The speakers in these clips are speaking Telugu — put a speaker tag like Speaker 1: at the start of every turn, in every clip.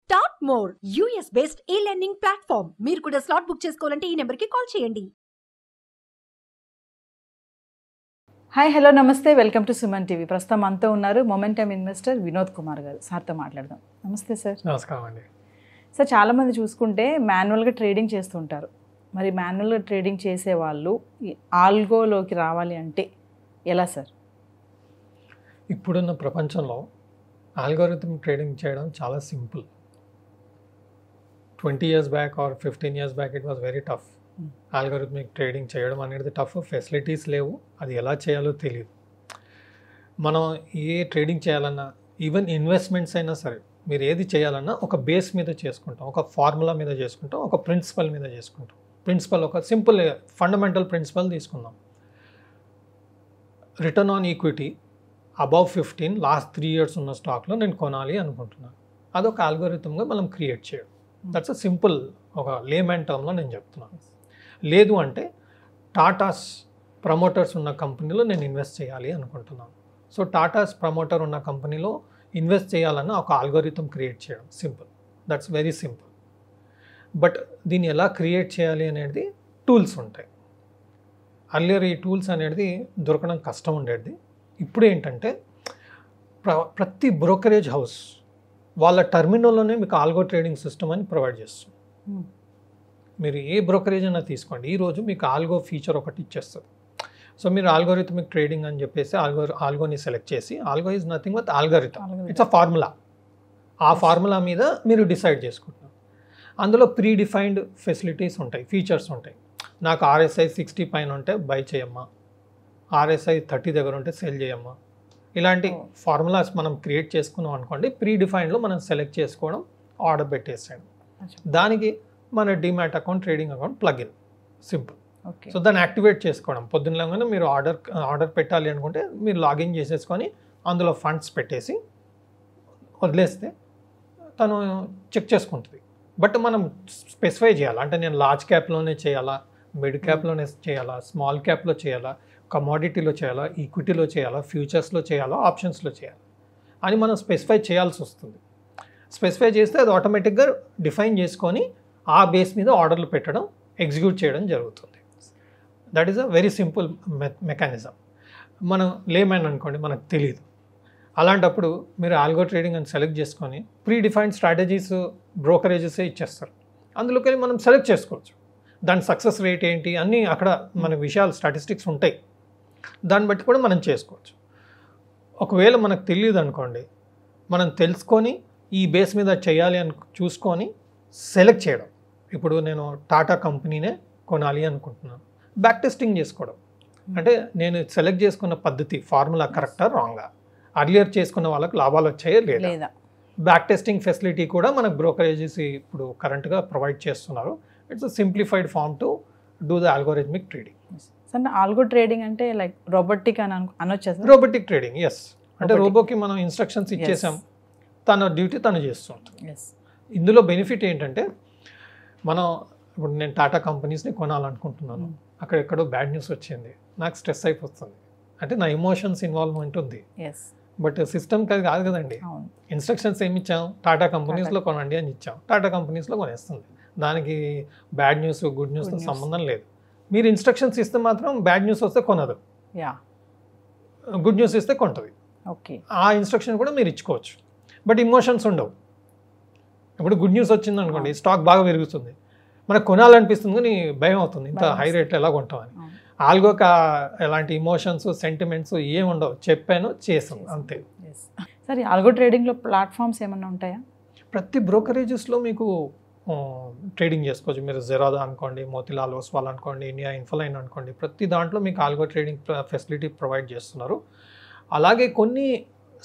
Speaker 1: స్టార్ట్ మోర్ యూఎస్ బేస్డ్ ఈ లెర్నింగ్ ప్లాట్ఫామ్. మీరు కూడా స్లాట్ బుక్ చేసుకోవాలంటే ఈ నెంబర్కి కాల్ చేయండి.
Speaker 2: హాయ్ హలో నమస్తే, వెల్కమ్ టు సుమన్ టీవీ. ప్రస్తుతం మనతో ఉన్నారు మొమెంటమ్ ఇన్వెస్టర్ వినోద్ కుమార్ గారు. సార్తో మాట్లాడదాం. నమస్తే సార్.
Speaker 3: నమస్కారం అండి.
Speaker 2: సార్, చాలామంది చూసుకుంటే మాన్యువల్గా ట్రేడింగ్ చేస్తుంటారు. మరి మాన్యువల్గా ట్రేడింగ్ చేసే వాళ్ళు ఈ ఆల్గోలోకి రావాలి అంటే ఎలా సార్?
Speaker 3: ఇప్పుడున్న ప్రపంచంలో ఆల్గోరిథం ట్రేడింగ్ చేయడం చాలా simple. 20 years back or 15 years back it was very tough. Algorithmic trading చేయడం అనేది టఫ్. ఫెసిలిటీస్ లేవు, అది ఎలా చేయాలో తెలియదు. మనం ఏ ట్రేడింగ్ చేయాలన్నా, ఈవెన్ ఇన్వెస్ట్మెంట్స్ అయినా సరే, మీరు ఏది చేయాలన్నా ఒక బేస్ మీద చేసుకుంటాం, ఒక ఫార్ములా మీద చేసుకుంటాం, ఒక ప్రిన్సిపల్ మీద చేసుకుంటాం. ఒక సింపుల్ ఫండమెంటల్ ప్రిన్సిపల్ తీసుకుందాం. Return on equity above 15 last 3 years ఉన్న స్టాక్లో నేను కొనాలి అనుకుంటున్నాను. అదొక ఆల్గోరిథంగా మనం క్రియేట్ చేయడం. దట్స్ అ సింపుల్, ఒక లేమ్యాన్ టర్మ్లో నేను చెప్తున్నాను. లేదు అంటే టాటాస్ ప్రమోటర్స్ ఉన్న కంపెనీలో నేను ఇన్వెస్ట్ చేయాలి అనుకుంటున్నాను. సో టాటాస్ ప్రమోటర్ ఉన్న కంపెనీలో ఇన్వెస్ట్ చేయాలన్న ఒక ఆల్గోరిథం క్రియేట్ చేయడం simple. That's very simple. But దీన్ని ఎలా క్రియేట్ చేయాలి అనేది టూల్స్ ఉంటాయి. అర్లియర్ ఈ టూల్స్ అనేది దొరకడం కష్టం ఉండేది. ఇప్పుడు ఏంటంటే ప్రతి బ్రోకరేజ్ హౌస్ వాళ్ళ టర్మినల్లోనే మీకు ఆల్గో ట్రేడింగ్ సిస్టమ్ అని ప్రొవైడ్ చేస్తుంది. మీరు ఏ బ్రోకరేజ్ అయినా తీసుకోండి, ఈరోజు మీకు ఆల్గో ఫీచర్ ఒకటి ఇచ్చేస్తుంది. సో మీరు ఆల్గోరిథమిక్ ట్రేడింగ్ అని చెప్పేసి ఆల్గోని సెలెక్ట్ చేసి, algo is nothing but algorithm. It's a formula. ఆ ఫార్ములా మీద మీరు డిసైడ్ చేసుకుంటున్నారు. అందులో ప్రీ డిఫైన్డ్ ఫెసిలిటీస్ ఉంటాయి, ఫీచర్స్ ఉంటాయి. నాకు RSI 60 పైన ఉంటే బై చేయమ్మా, RSI 30 దగ్గర ఉంటే సెల్ చేయమ్మా. ఇలాంటి ఫార్ములాస్ మనం క్రియేట్ చేసుకున్నాం అనుకోండి, ప్రీ డిఫైన్డ్లో మనం సెలెక్ట్ చేసుకోవడం, ఆర్డర్ పెట్టేసేయడం. దానికి మన demat account, trading account plugin, simple. So దాన్ని యాక్టివేట్ చేసుకోవడం. పొద్దున్నలాగానే మీరు ఆర్డర్ పెట్టాలి అనుకుంటే మీరు లాగిన్ చేసేసుకొని అందులో ఫండ్స్ పెట్టేసి వదిలేస్తే తను చెక్ చేసుకుంటుంది. బట్ మనం స్పెసిఫై చేయాలి, అంటే నేను లార్జ్ క్యాప్లోనే చేయాలా, మిడ్ క్యాప్లోనే చేయాలా, స్మాల్ క్యాప్లో చేయాలా, కమోడిటీలో చేయాలా, ఈక్విటీలో చేయాలా, ఫ్యూచర్స్లో చేయాలా, ఆప్షన్స్లో చేయాలా అని మనం స్పెసిఫై చేయాల్సి వస్తుంది. స్పెసిఫై చేస్తే అది ఆటోమేటిక్గా డిఫైన్ చేసుకొని ఆ బేస్ మీద ఆర్డర్లు పెట్టడం, ఎగ్జిక్యూట్ చేయడం జరుగుతుంది. That is a very simple mechanism. మనం లేమ్యాన్ అనుకోండి, మనకు తెలియదు. అలాంటప్పుడు మీరు ఆల్గో ట్రేడింగ్ అని సెలెక్ట్ చేసుకొని ప్రీ డిఫైన్డ్ స్ట్రాటజీస్ బ్రోకరేజెసే ఇచ్చేస్తారు. అందులోకి వెళ్ళి మనం సెలెక్ట్ చేసుకోవచ్చు. దాని సక్సెస్ రేట్ ఏంటి అన్నీ అక్కడ మన విషయాలు, స్టాటిస్టిక్స్ ఉంటాయి. దాన్ని బట్టి కూడా మనం చేసుకోవచ్చు. ఒకవేళ మనకు తెలియదు అనుకోండి, మనం తెలుసుకొని ఈ బేస్ మీద చేయాలి అని చూసుకొని సెలెక్ట్ చేయడం. ఇప్పుడు నేను టాటా కంపెనీనే కొనాలి అనుకుంటున్నాను, బ్యాక్ టెస్టింగ్ చేసుకోవడం. అంటే నేను సెలెక్ట్ చేసుకున్న పద్ధతి, ఫార్ములా కరెక్టా రాంగా, అర్లియర్ చేసుకున్న వాళ్ళకి లాభాలు వచ్చాయో లేదా. బ్యాక్ టెస్టింగ్ ఫెసిలిటీ కూడా మనకు బ్రోకరేజెస్ ఇప్పుడు కరెంట్గా ప్రొవైడ్ చేస్తున్నారు. It's a simplified form to do the algorithmic trading.
Speaker 2: Algo trading అంటే లైక్ రోబోటిక్ అని అనొచ్చు.
Speaker 3: Robotic trading, yes. అంటే రోబోకి మనం ఇన్స్ట్రక్షన్స్ ఇచ్చేసాం, తన డ్యూటీ తను చేస్తుంది. ఇందులో బెనిఫిట్ ఏంటంటే, మనం ఇప్పుడు నేను టాటా కంపెనీస్ని కొనాలనుకుంటున్నాను, అక్కడెక్కడో బ్యాడ్ న్యూస్ వచ్చింది, నాకు స్ట్రెస్ అయిపోతుంది. అంటే నా ఎమోషన్స్ ఇన్వాల్వ్మెంట్ ఉంది. బట్ సిస్టమ్కి అది కాదు కదండి. ఇన్స్ట్రక్షన్స్ ఏమి ఇచ్చాం, టాటా కంపెనీస్లో కొనండి అని ఇచ్చాం, టాటా కంపెనీస్లో కొనేస్తుంది. దానికి బ్యాడ్ న్యూస్, గుడ్ న్యూస్తో సంబంధం లేదు. మీరు ఇన్స్ట్రక్షన్స్ ఇస్తే మాత్రం బ్యాడ్ న్యూస్ వస్తే కొనదు, గుడ్ న్యూస్ ఇస్తే కొంటుంది. ఆ ఇన్స్ట్రక్షన్ కూడా మీరు ఇచ్చుకోవచ్చు. బట్ ఇమోషన్స్ ఉండవు. ఇప్పుడు గుడ్ న్యూస్ వచ్చింది అనుకోండి, స్టాక్ బాగా పెరుగుతుంది, మనకు కొనాలనిపిస్తుంది కానీ భయం అవుతుంది, ఇంత హై రేట్లో ఎలా కొంటామని. ఆల్గోక ఎలాంటి ఇమోషన్స్, సెంటిమెంట్స్ ఏమి ఉండవు, చెప్పాను చేసాం అంతే.
Speaker 2: సరే, ఆల్గో ట్రేడింగ్లో ప్లాట్ఫామ్స్ ఏమైనా ఉంటాయా?
Speaker 3: ప్రతి బ్రోకరేజెస్లో మీకు ట్రేడింగ్ చేసుకోవచ్చు. మీరు జెరాదా అనుకోండి, మోతిలాల్ ఓస్వాల్ అనుకోండి, ఇండియా ఇన్ఫోలైన్ అనుకోండి, ప్రతి దాంట్లో మీకు ఆల్గో ట్రేడింగ్ ఫెసిలిటీ ప్రొవైడ్ చేస్తున్నారు. అలాగే కొన్ని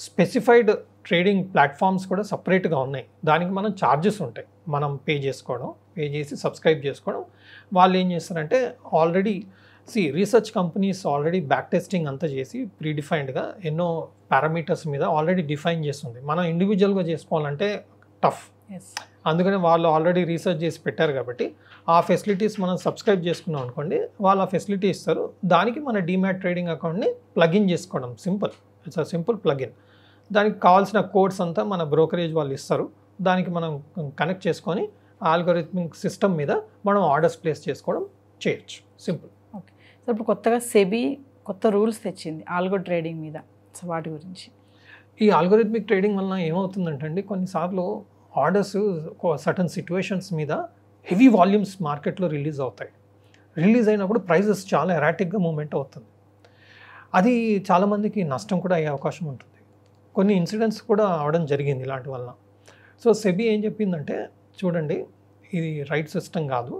Speaker 3: స్పెసిఫైడ్ ట్రేడింగ్ ప్లాట్ఫామ్స్ కూడా సపరేట్గా ఉన్నాయి. దానికి మనం ఛార్జెస్ ఉంటాయి, మనం పే చేసి సబ్స్క్రైబ్ చేసుకోవడం. వాళ్ళు ఏం చేస్తారంటే already research companies already back testing అంతా చేసి ప్రీడిఫైన్డ్గా ఎన్నో పారామీటర్స్ మీద ఆల్రెడీ డిఫైన్ చేస్తుంది. మనం ఇండివిజువల్గా చేసుకోవాలంటే టఫ్. అందుకని వాళ్ళు ఆల్రెడీ రీసెర్చ్ చేసి పెట్టారు కాబట్టి ఆ ఫెసిలిటీస్ మనం సబ్స్క్రైబ్ చేసుకున్నాం అనుకోండి, వాళ్ళు ఆ ఫెసిలిటీ ఇస్తారు. దానికి మన డిమాట్ ట్రేడింగ్ అకౌంట్ని ప్లగిన్ చేసుకోవడం simple. It's a simple plugin. దానికి కావాల్సిన కోడ్స్ అంతా మన బ్రోకరేజ్ వాళ్ళు ఇస్తారు. దానికి మనం కనెక్ట్ చేసుకొని ఆల్గోరిథమిక్ సిస్టమ్ మీద మనం ఆర్డర్స్ ప్లేస్ చేసుకోవడం చేయొచ్చు. సింపుల్.
Speaker 2: ఓకే. సో ఇప్పుడు కొత్తగా సెబీ కొత్త రూల్స్ తెచ్చింది ఆల్గో ట్రేడింగ్ మీద. సో వాటి గురించి.
Speaker 3: ఈ ఆల్గోరిథమిక్ ట్రేడింగ్ వలన ఏమవుతుందంటే అండి, కొన్నిసార్లు ఆర్డర్స్ సర్టన్ సిచ్యువేషన్స్ మీద హెవీ వాల్యూమ్స్ మార్కెట్లో రిలీజ్ అవుతాయి. రిలీజ్ అయినప్పుడు ప్రైజెస్ చాలా ఎరాటిక్గా మూవ్మెంట్ అవుతుంది. అది చాలామందికి నష్టం కూడా అయ్యే అవకాశం ఉంటుంది. కొన్ని ఇన్సిడెంట్స్ కూడా అవడం జరిగింది ఇలాంటి వల్ల. సో సెబీ ఏం చెప్పిందంటే, చూడండి ఇది రైట్ సిస్టమ్ కాదు.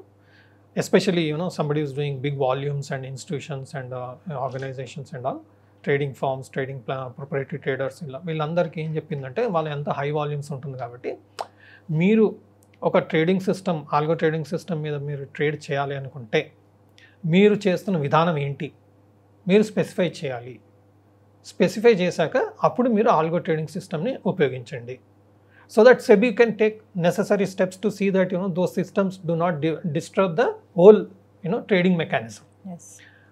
Speaker 3: Especially somebody is doing big volumes and institutions and organizations and all, trading firms, trading proprietary traders, ఇలా వీళ్ళందరికీ ఏం చెప్పిందంటే, వాళ్ళ ఎంత హై వాల్యూమ్స్ ఉంటుంది కాబట్టి మీరు ఒక trading system, algo trading system మీద మీరు ట్రేడ్ చేయాలి అనుకుంటే మీరు చేస్తున్న విధానం ఏంటి మీరు స్పెసిఫై చేయాలి. స్పెసిఫై చేశాక అప్పుడు మీరు ఆల్గో ట్రేడింగ్ సిస్టమ్ని ఉపయోగించండి. So that SEBI can take necessary steps to see that those systems do not disturb the whole trading mechanism.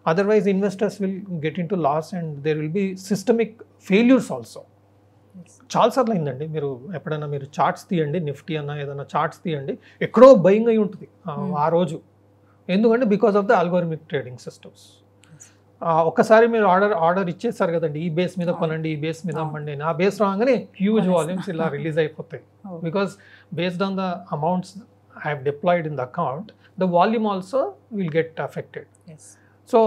Speaker 3: Otherwise, investors will get into loss and there will be systemic failures also. చాలాసార్లు అయిందండి. మీరు ఎప్పుడైనా మీరు చార్ట్స్ తీయండి, నిఫ్టీ అన్న ఏదైనా చార్ట్స్ తీయండి, ఎక్కడో భయంగా అయి ఉంటుంది ఆ రోజు. ఎందుకంటే because of the algorithmic trading systems. ఒక్కసారి మీరు ఆర్డర్ ఇచ్చేస్తారు కదండి, ఈ బేస్ మీద కొనండి, ఈ బేస్ మీద అమ్మండి, ఆ బేస్ రాగానే హ్యూజ్ వాల్యూమ్స్ ఇలా రిలీజ్ అయిపోతాయి. Because based on the amounts I have deployed in the account, the volume also will get affected. So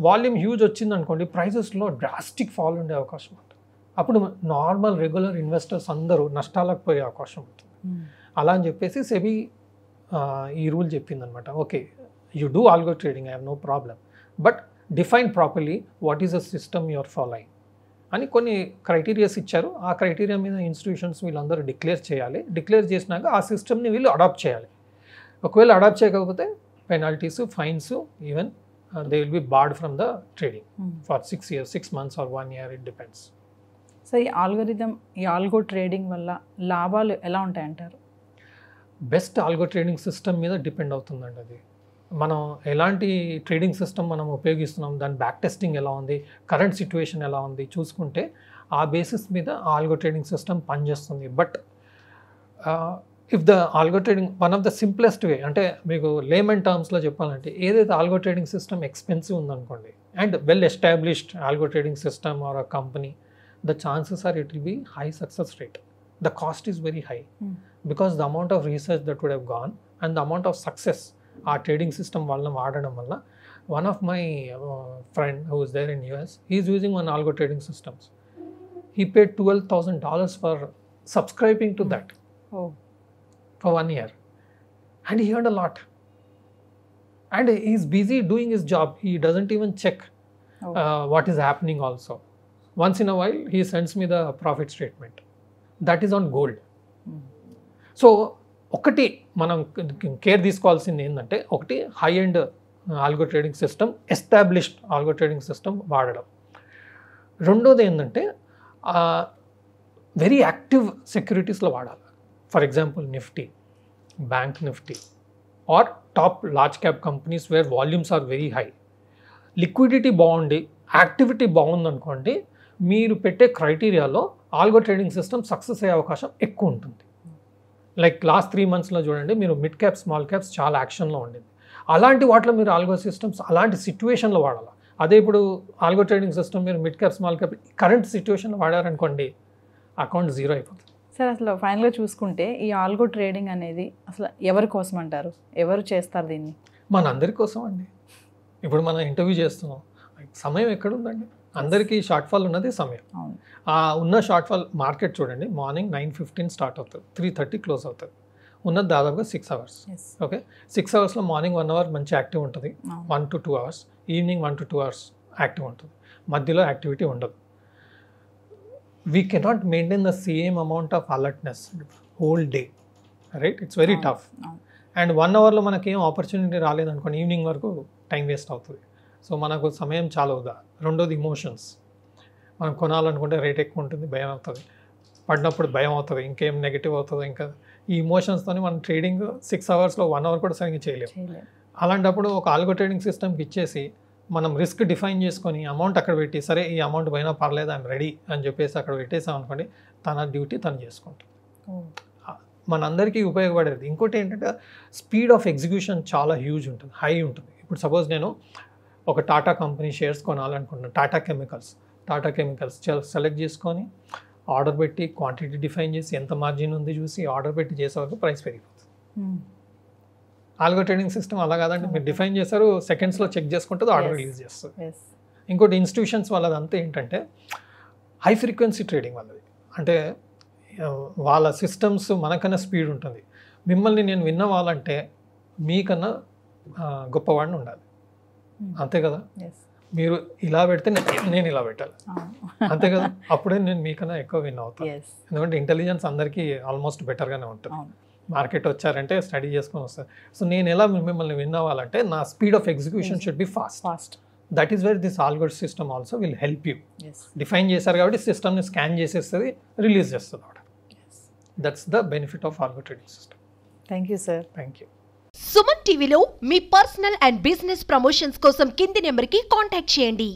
Speaker 3: volume huge వచ్చింది అనుకోండి, ప్రైజెస్లో డ్రాస్టిక్ ఫాల్ ఉండే అవకాశం ఉంటుంది. అప్పుడు నార్మల్ రెగ్యులర్ ఇన్వెస్టర్స్ అందరూ నష్టాలకు పోయే అవకాశం ఉంటుంది. అలా అని చెప్పేసి సెబీ ఈ రూల్ చెప్పిందనమాట. Okay, you do algo trading, I have no problem, but define properly what is the system your following అని కొన్ని క్రైటీరియాస్ ఇచ్చారు. ఆ క్రైటీరియా మీద ఇన్స్టిట్యూషన్స్ వీళ్ళందరూ డిక్లేర్ చేయాలి. డిక్లేర్ చేసినాక ఆ సిస్టమ్ని వీళ్ళు అడాప్ట్ చేయాలి. ఒకవేళ అడాప్ట్ చేయకపోతే penalties, fines, even they will be barred from the trading for 6 years, 6 months or 1 year, it depends.
Speaker 2: So ఈ ఆల్గో ట్రేడింగ్ వల్ల లాభాలు ఎలా ఉంటాయంటారు?
Speaker 3: బెస్ట్ ఆల్గో ట్రేడింగ్ సిస్టమ్ మీద డిపెండ్ అవుతుందండి. అది మనం ఎలాంటి ట్రేడింగ్ సిస్టమ్ మనం ఉపయోగిస్తున్నాం, దాని బ్యాక్ టెస్టింగ్ ఎలా ఉంది, కరెంట్ సిచ్యువేషన్ ఎలా ఉంది చూసుకుంటే ఆ బేసిస్ మీద ఆల్గో ట్రేడింగ్ సిస్టమ్ పనిచేస్తుంది. But if the algo trading one of the simplest way, అంటే మీకు లేమన్ టర్మ్స్లో చెప్పాలంటే, ఏదైతే ఆల్గో ట్రేడింగ్ సిస్టమ్ ఎక్స్పెన్సివ్ ఉందనుకోండి and well established algo trading system are a company, the chances are it will be high success rate. The cost is very high because the amount of research that would have gone and the amount of success ఆ ట్రేడింగ్ సిస్టమ్ వాళ్ళని వాడడం వల్ల. One of my friend who is there in US, he is using one algo trading systems. He paid $12,000 for subscribing to that for 1 year, and he earned a lot, and he's busy doing his job. He doesn't even check what is happening also. Once in a while he sends me the profit statement. That is on gold. So ఒకటి మనం కేర్ తీసుకోవాల్సింది ఏంటంటే, ఒకటి high end algo trading system, established algo trading system వాడడం. రెండోది ఏంటంటే వెరీ యాక్టివ్ సెక్యూరిటీస్లో వాడాలి. For example Nifty, bank Nifty, or top large cap companies where volumes are very high. Liquidity బాగుండి యాక్టివిటీ బాగుందనుకోండి, మీరు పెట్టే క్రైటీరియాలో ఆల్గో ట్రేడింగ్ సిస్టమ్ సక్సెస్ అయ్యే అవకాశం ఎక్కువ ఉంటుంది. లైక్ లాస్ట్ 3 monthsలో చూడండి, మీరు మిడ్ క్యాప్, స్మాల్ క్యాప్స్ చాలా యాక్షన్లో ఉండింది. అలాంటి వాటిలో మీరు ఆల్గో సిస్టమ్స్ అలాంటి సిచ్యువేషన్లో వాడాలి. అదే ఇప్పుడు ఆల్గో ట్రేడింగ్ సిస్టమ్ మీరు mid cap, small cap current సిచ్యువేషన్లో వాడారనుకోండి, అకౌంట్ జీరో అయిపోతుంది.
Speaker 2: సార్, అసలు ఫైనల్గా చూసుకుంటే ఈ ఆల్గో ట్రేడింగ్ అనేది అసలు ఎవరి కోసం అంటారు? ఎవరు చేస్తారు దీన్ని?
Speaker 3: మనందరి కోసం అండి. ఇప్పుడు మనం ఇంటర్వ్యూ చేస్తున్నాం, సమయం ఎక్కడుందండి? అందరికీ షార్ట్ ఫాల్ ఉన్నది సమయం. ఉన్న షార్ట్ ఫాల్ మార్కెట్ చూడండి, మార్నింగ్ 9:15 స్టార్ట్ అవుతుంది, 3:30 క్లోజ్ అవుతుంది. ఉన్నది దాదాపుగా 6 hours. Okay, 6 hours morning 1 hour మంచి యాక్టివ్ ఉంటుంది, 1 to 2 hours, evening 1 to 2 hours active ఉంటుంది, మధ్యలో యాక్టివిటీ ఉండదు. We cannot maintain the same amount of alertness whole day, right? It's very tough. And 1 hourలో మనకి ఏం ఆపర్చునిటీ రాలేదనుకోండి, ఈవినింగ్ వరకు టైం వేస్ట్ అవుతుంది. సో మనకు సమయం చాలా వృధా. రెండోది ఇమోషన్స్. మనం కొనాలనుకుంటే రేట్ ఎక్కువ ఉంటుంది, భయం అవుతుంది, పడినప్పుడు భయం అవుతుంది, ఇంకేం నెగిటివ్ అవుతుంది. ఇంకా ఈ ఇమోషన్స్తో మనం ట్రేడింగ్ 6 hours 1 hour కూడా సరిగ్గా చేయలేము. అలాంటప్పుడు ఒక ఆల్గో ట్రేడింగ్ సిస్టమ్కి ఇచ్చేసి మనం రిస్క్ డిఫైన్ చేసుకొని అమౌంట్ అక్కడ పెట్టి, సరే ఈ అమౌంట్ పోయినా పర్లేదు, ఐఎమ్ రెడీ అని చెప్పేసి అక్కడ పెట్టేసాం అనుకోండి, తన డ్యూటీ తను చేసుకుంటాం. మనందరికీ ఉపయోగపడేది. ఇంకోటి ఏంటంటే స్పీడ్ ఆఫ్ ఎగ్జిక్యూషన్ చాలా హ్యూజ్ ఉంటుంది, హై ఉంటుంది. ఇప్పుడు సపోజ్ నేను ఒక టాటా కంపెనీ షేర్స్ కొనాలనుకుంటున్నాను, టాటా కెమికల్స్ సెలెక్ట్ చేసుకొని ఆర్డర్ పెట్టి క్వాంటిటీ డిఫైన్ చేసి ఎంత మార్జిన్ ఉంది చూసి ఆర్డర్ పెట్టి చేసే వరకు ప్రైస్ పెరిగిపోతుంది. ఆల్గో ట్రేడింగ్ సిస్టమ్ అలా కాదంటే మీరు డిఫైన్ చేశారు, సెకండ్స్లో చెక్ చేసుకుంటుంది, ఆర్డర్ రిలీజ్ చేస్తుంది. ఇంకోటి ఇన్స్టిట్యూషన్స్ వాళ్ళదంతా ఏంటంటే హై ఫ్రీక్వెన్సీ ట్రేడింగ్ వాళ్ళది. అంటే వాళ్ళ సిస్టమ్స్ మనకన్నా స్పీడ్ ఉంటుంది. మిమ్మల్ని నేను విన్నవాళ్ళంటే మీకన్నా గొప్పవాడిని ఉండాలి, అంతే కదా. మీరు ఇలా పెడితే నేను ఇలా పెట్టాలి, అంతే కదా. అప్పుడే నేను మీకన్నా ఎక్కువ విన్ అవుతాను. ఎందుకంటే ఇంటెలిజెన్స్ అందరికీ ఆల్మోస్ట్ బెటర్గానే ఉంటుంది. మార్కెట్ వచ్చారంటే స్టడీ చేసుకొని వస్తారు. సో నేను ఎలా మిమ్మల్ని విన్ అవ్వాలంటే నా speed of execution should be fast. That is where this algo system also will help you. Define చేశారు కాబట్టి సిస్టమ్ని స్కాన్ చేసేస్తుంది, రిలీజ్ చేస్తుంది order. That's the benefit of algo trading system.
Speaker 2: Thank you sir.
Speaker 3: Thank you.
Speaker 1: Suman టీవీలో మీ పర్సనల్ అండ్ బిజినెస్ ప్రమోషన్స్ కోసం కింది నెంబర్కి కాంటాక్ట్ చేయండి.